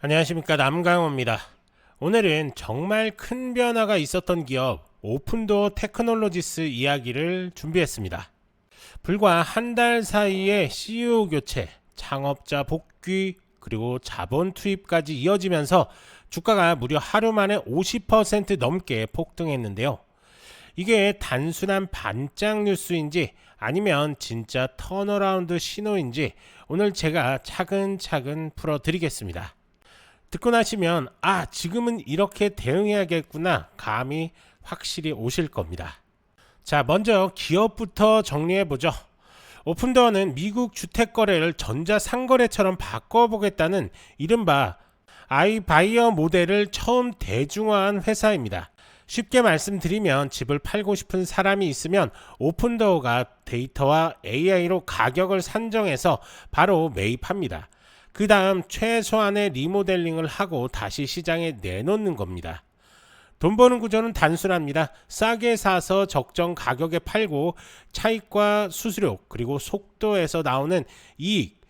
안녕하십니까, 남강호입니다. 오늘은 정말 큰 변화가 있었던 기업 오픈도어 테크놀로지스 이야기를 준비했습니다. 불과 한 달 사이에 CEO 교체, 창업자 복귀, 그리고 자본 투입까지 이어지면서 주가가 무려 하루 만에 50% 넘게 폭등했는데요. 이게 단순한 반짝 뉴스인지 아니면 진짜 턴어라운드 신호인지 오늘 제가 차근차근 풀어드리겠습니다. 듣고 나시면 지금은 이렇게 대응해야겠구나 감이 확실히 오실 겁니다. 자, 먼저 기업부터 정리해보죠. 오픈도어는 미국 주택거래를 전자상거래처럼 바꿔보겠다는 이른바 아이바이어 모델을 처음 대중화한 회사입니다. 쉽게 말씀드리면 집을 팔고 싶은 사람이 있으면 오픈도어가 데이터와 AI로 가격을 산정해서 바로 매입합니다. 그 다음 최소한의 리모델링을 하고 다시 시장에 내놓는 겁니다. 돈 버는 구조는 단순합니다. 싸게 사서 적정 가격에 팔고 차익과 수수료 그리고 속도에서 나오는 이익.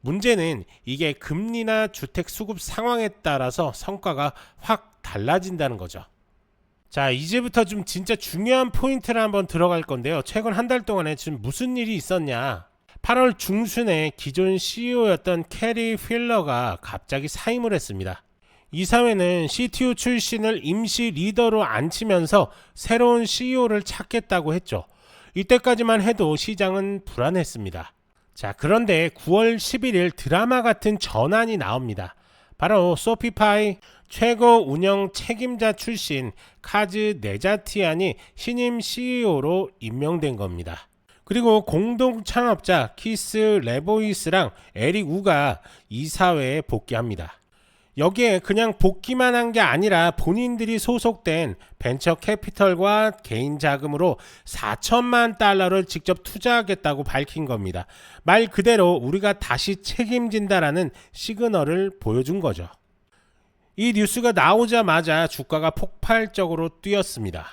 문제는 이게 금리나 주택 수급 상황에 따라서 성과가 확 달라진다는 거죠. 자, 이제부터 좀 진짜 중요한 포인트를 한번 들어갈 건데요. 최근 한 달 동안에 지금 무슨 일이 있었냐. 8월 중순에 기존 CEO였던 캐리 필러가 갑자기 사임을 했습니다. 이 사회는 CTO 출신을 임시 리더로 앉히면서 새로운 CEO를 찾겠다고 했죠. 이때까지만 해도 시장은 불안했습니다. 자, 그런데 9월 11일 드라마 같은 전환이 나옵니다. 바로 소피파이 최고 운영 책임자 출신 카즈 네자티안이 신임 CEO로 임명된 겁니다. 그리고 공동 창업자 키스 레보이스랑 에릭 우가 이사회에 복귀합니다. 여기에 그냥 복귀만 한 게 아니라 본인들이 소속된 벤처 캐피털과 개인 자금으로 4천만 달러를 직접 투자하겠다고 밝힌 겁니다. 말 그대로 우리가 다시 책임진다라는 시그널을 보여준 거죠. 이 뉴스가 나오자마자 주가가 폭발적으로 뛰었습니다.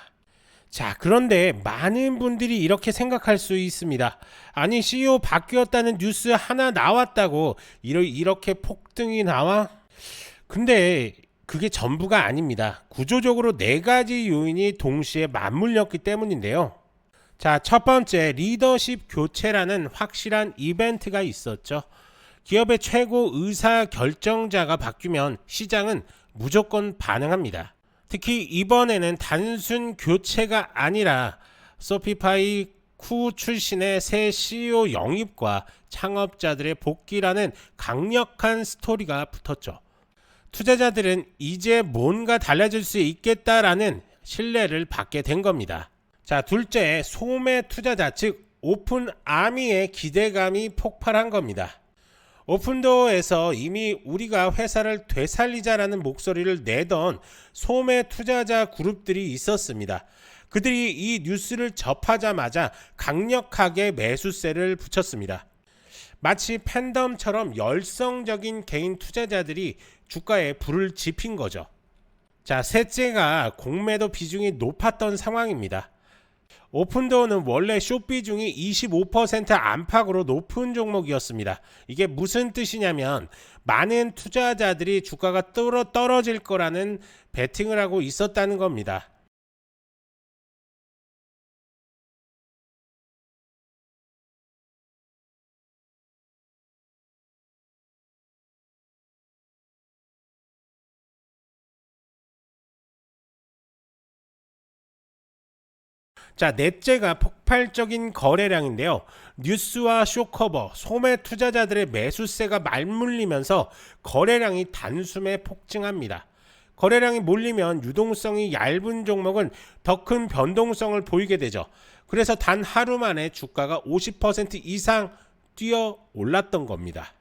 자, 그런데 많은 분들이 이렇게 생각할 수 있습니다. 아니, CEO 바뀌었다는 뉴스 하나 나왔다고 이렇게 폭등이 나와? 근데 그게 전부가 아닙니다. 구조적으로 4가지 요인이 동시에 맞물렸기 때문인데요. 자, 첫 번째, 리더십 교체라는 확실한 이벤트가 있었죠. 기업의 최고 의사 결정자가 바뀌면 시장은 무조건 반응합니다. 특히 이번에는 단순 교체가 아니라 소피파이 쿠 출신의 새 CEO 영입과 창업자들의 복귀라는 강력한 스토리가 붙었죠. 투자자들은 이제 뭔가 달라질 수 있겠다라는 신뢰를 받게 된 겁니다. 자, 둘째, 소매 투자자 즉 오픈 아미의 기대감이 폭발한 겁니다. 오픈도어에서 이미 우리가 회사를 되살리자라는 목소리를 내던 소매 투자자 그룹들이 있었습니다. 그들이 이 뉴스를 접하자마자 강력하게 매수세를 붙였습니다. 마치 팬덤처럼 열성적인 개인 투자자들이 주가에 불을 지핀 거죠. 자, 셋째가 공매도 비중이 높았던 상황입니다. 오픈도어는 원래 숏 비중이 25% 안팎으로 높은 종목이었습니다. 이게 무슨 뜻이냐면 많은 투자자들이 주가가 떨어질 거라는 베팅을 하고 있었다는 겁니다. 자, 넷째가 폭발적인 거래량인데요. 뉴스와 쇼커버, 소매 투자자들의 매수세가 말물리면서 거래량이 단숨에 폭증합니다. 거래량이 몰리면 유동성이 얇은 종목은 더 큰 변동성을 보이게 되죠. 그래서 단 하루 만에 주가가 50% 이상 뛰어 올랐던 겁니다.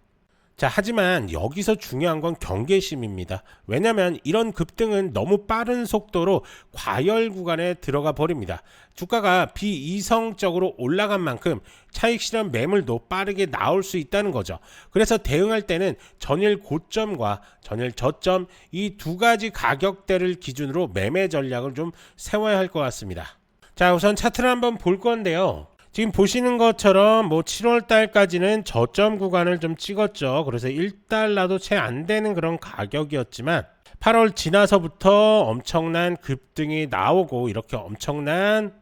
자, 하지만 여기서 중요한 건 경계심입니다. 왜냐하면 이런 급등은 너무 빠른 속도로 과열 구간에 들어가 버립니다. 주가가 비이성적으로 올라간 만큼 차익 실현 매물도 빠르게 나올 수 있다는 거죠. 그래서 대응할 때는 전일 고점과 전일 저점 이 2가지 가격대를 기준으로 매매 전략을 좀 세워야 할 것 같습니다. 자, 우선 차트를 한번 볼 건데요. 지금 보시는 것처럼 뭐 7월 달까지는 저점 구간을 좀 찍었죠. 그래서 1달러도 채 안 되는 그런 가격이었지만 8월 지나서부터 엄청난 급등이 나오고 이렇게 엄청난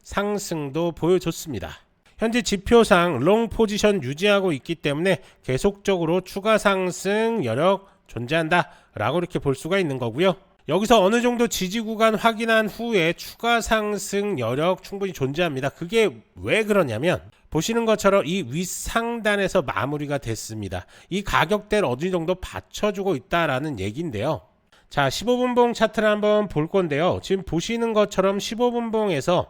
상승도 보여줬습니다. 현재 지표상 롱 포지션 유지하고 있기 때문에 계속적으로 추가 상승 여력 존재한다 라고 이렇게 볼 수가 있는 거고요. 여기서 어느 정도 지지 구간 확인한 후에 추가 상승 여력 충분히 존재합니다. 그게 왜 그러냐면 보시는 것처럼 이 윗상단에서 마무리가 됐습니다. 이 가격대를 어느 정도 받쳐주고 있다라는 얘기인데요. 자, 15분봉 차트를 한번 볼 건데요. 지금 보시는 것처럼 15분봉에서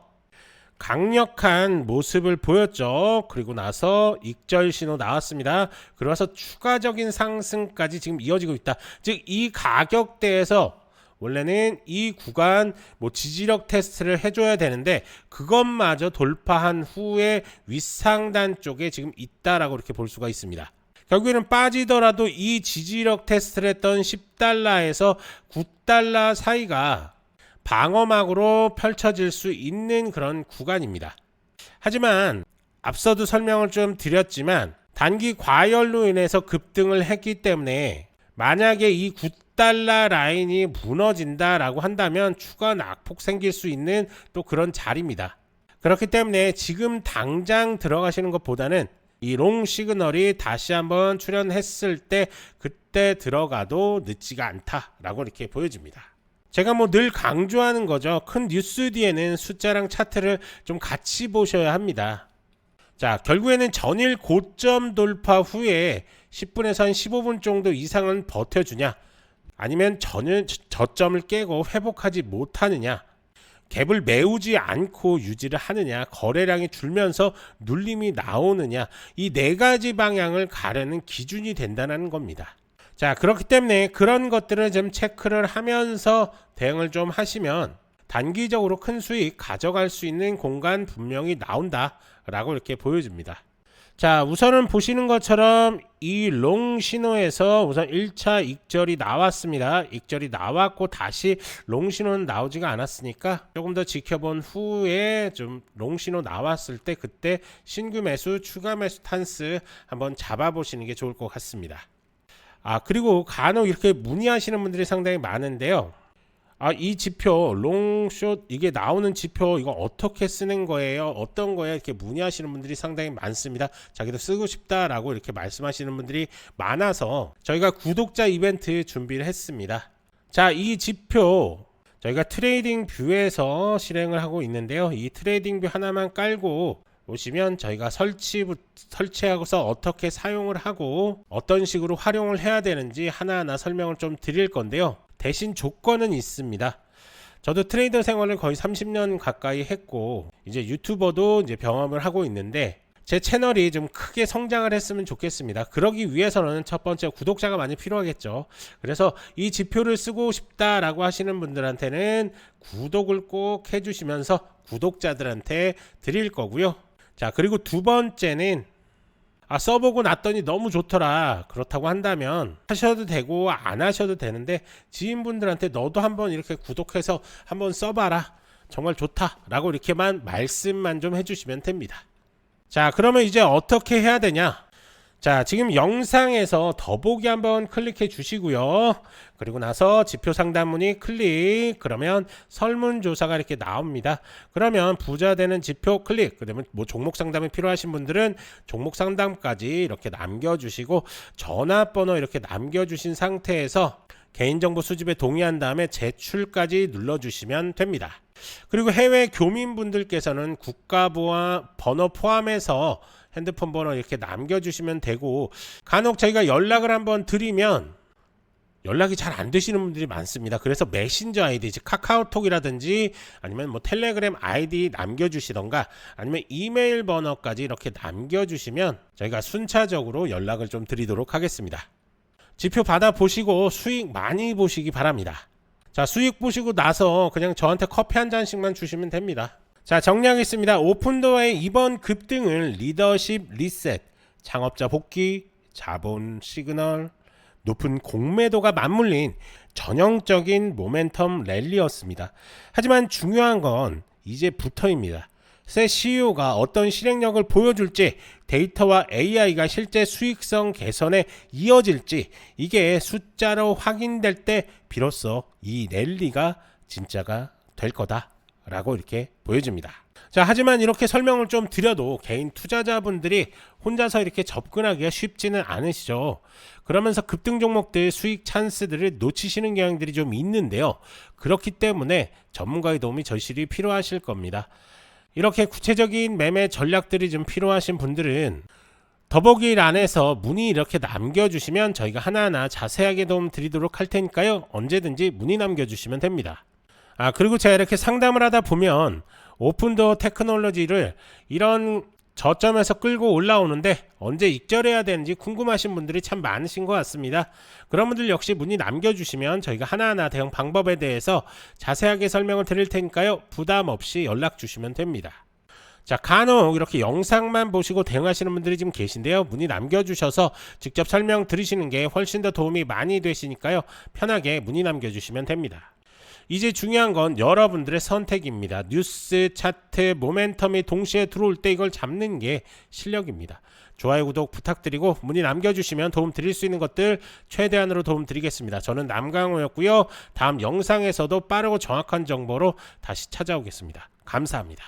강력한 모습을 보였죠. 그리고 나서 익절 신호 나왔습니다. 그래서 추가적인 상승까지 지금 이어지고 있다. 즉 이 가격대에서 원래는 이 구간 뭐 지지력 테스트를 해줘야 되는데 그것마저 돌파한 후에 윗상단 쪽에 지금 있다라고 이렇게 볼 수가 있습니다. 결국에는 빠지더라도 이 지지력 테스트를 했던 10달러에서 9달러 사이가 방어막으로 펼쳐질 수 있는 그런 구간입니다. 하지만 앞서도 설명을 좀 드렸지만 단기 과열로 인해서 급등을 했기 때문에 만약에 이 9달러 라인이 무너진다라고 한다면 추가 낙폭 생길 수 있는 또 그런 자리입니다. 그렇기 때문에 지금 당장 들어가시는 것보다는 이 롱 시그널이 다시 한번 출현했을 때 그때 들어가도 늦지가 않다라고 이렇게 보여집니다. 제가 뭐 늘 강조하는 거죠. 큰 뉴스 뒤에는 숫자랑 차트를 좀 같이 보셔야 합니다. 자, 결국에는 전일 고점 돌파 후에 10분에서 한 15분 정도 이상은 버텨주냐, 아니면 저점을 깨고 회복하지 못하느냐, 갭을 메우지 않고 유지를 하느냐, 거래량이 줄면서 눌림이 나오느냐, 이 네 가지 방향을 가르는 기준이 된다는 겁니다. 자, 그렇기 때문에 그런 것들을 좀 체크를 하면서 대응을 좀 하시면 단기적으로 큰 수익 가져갈 수 있는 공간 분명히 나온다 라고 이렇게 보여줍니다. 자, 우선은 보시는 것처럼 이 롱 신호에서 우선 1차 익절이 나왔습니다. 익절이 나왔고 다시 롱 신호는 나오지가 않았으니까 조금 더 지켜본 후에 좀 롱 신호 나왔을 때 그때 신규 매수, 추가 매수 탄스 한번 잡아보시는 게 좋을 것 같습니다. 그리고 간혹 이렇게 문의하시는 분들이 상당히 많은데요. 이 지표 롱숏 이게 나오는 지표 이거 어떻게 쓰는 거예요? 어떤 거예요? 이렇게 문의하시는 분들이 상당히 많습니다. 자기도 쓰고 싶다라고 이렇게 말씀하시는 분들이 많아서 저희가 구독자 이벤트 준비를 했습니다. 자, 이 지표 저희가 트레이딩 뷰에서 실행을 하고 있는데요. 이 트레이딩 뷰 하나만 깔고 오시면 저희가 설치하고서 어떻게 사용을 하고 어떤 식으로 활용을 해야 되는지 하나하나 설명을 좀 드릴 건데요. 대신 조건은 있습니다. 저도 트레이더 생활을 거의 30년 가까이 했고 이제 유튜버도 이제 병업을 하고 있는데 제 채널이 좀 크게 성장을 했으면 좋겠습니다. 그러기 위해서는 첫 번째 구독자가 많이 필요하겠죠. 그래서 이 지표를 쓰고 싶다라고 하시는 분들한테는 구독을 꼭 해주시면서 구독자들한테 드릴 거고요. 자, 그리고 두 번째는 써보고 났더니 너무 좋더라, 그렇다고 한다면 하셔도 되고 안 하셔도 되는데 지인분들한테 너도 한번 이렇게 구독해서 한번 써봐라, 정말 좋다 라고 이렇게만 말씀만 좀 해주시면 됩니다. 자, 그러면 이제 어떻게 해야 되냐. 자, 지금 영상에서 더보기 한번 클릭해 주시고요. 그리고 나서 지표 상담 문의 클릭, 그러면 설문조사가 이렇게 나옵니다. 그러면 부자 되는 지표 클릭, 그러면 뭐 종목 상담이 필요하신 분들은 종목 상담까지 이렇게 남겨주시고 전화번호 이렇게 남겨주신 상태에서 개인정보 수집에 동의한 다음에 제출까지 눌러주시면 됩니다. 그리고 해외 교민분들께서는 국가번호 포함해서 핸드폰 번호 이렇게 남겨주시면 되고, 간혹 저희가 연락을 한번 드리면 연락이 잘 안 되시는 분들이 많습니다. 그래서 메신저 아이디, 즉 카카오톡이라든지 아니면 뭐 텔레그램 아이디 남겨주시던가 아니면 이메일 번호까지 이렇게 남겨주시면 저희가 순차적으로 연락을 좀 드리도록 하겠습니다. 지표 받아보시고 수익 많이 보시기 바랍니다. 자, 수익 보시고 나서 그냥 저한테 커피 한 잔씩만 주시면 됩니다. 자, 정리하겠습니다. 오픈도어의 이번 급등을 리더십 리셋, 창업자 복귀, 자본 시그널, 높은 공매도가 맞물린 전형적인 모멘텀 랠리였습니다. 하지만 중요한 건 이제부터입니다. 새 CEO가 어떤 실행력을 보여줄지, 데이터와 AI가 실제 수익성 개선에 이어질지, 이게 숫자로 확인될 때 비로소 이 랠리가 진짜가 될 거다라고 이렇게 보여집니다. 자, 하지만 이렇게 설명을 좀 드려도 개인 투자자분들이 혼자서 이렇게 접근하기가 쉽지는 않으시죠. 그러면서 급등 종목들 수익 찬스들을 놓치시는 경향들이 좀 있는데요. 그렇기 때문에 전문가의 도움이 절실히 필요하실 겁니다. 이렇게 구체적인 매매 전략들이 좀 필요하신 분들은 더보기란에서 문의 이렇게 남겨주시면 저희가 하나하나 자세하게 도움 드리도록 할 테니까요. 언제든지 문의 남겨주시면 됩니다. 그리고 제가 이렇게 상담을 하다 보면 오픈도어 테크놀로지를 이런 저점에서 끌고 올라오는데 언제 익절해야 되는지 궁금하신 분들이 참 많으신 것 같습니다. 그런 분들 역시 문의 남겨주시면 저희가 하나하나 대응 방법에 대해서 자세하게 설명을 드릴 테니까요. 부담 없이 연락 주시면 됩니다. 자, 간혹 이렇게 영상만 보시고 대응하시는 분들이 지금 계신데요. 문의 남겨주셔서 직접 설명 들으시는 게 훨씬 더 도움이 많이 되시니까요. 편하게 문의 남겨주시면 됩니다. 이제 중요한 건 여러분들의 선택입니다. 뉴스, 차트, 모멘텀이 동시에 들어올 때 이걸 잡는 게 실력입니다. 좋아요, 구독 부탁드리고 문의 남겨주시면 도움 드릴 수 있는 것들 최대한으로 도움 드리겠습니다. 저는 남강호였고요. 다음 영상에서도 빠르고 정확한 정보로 다시 찾아오겠습니다. 감사합니다.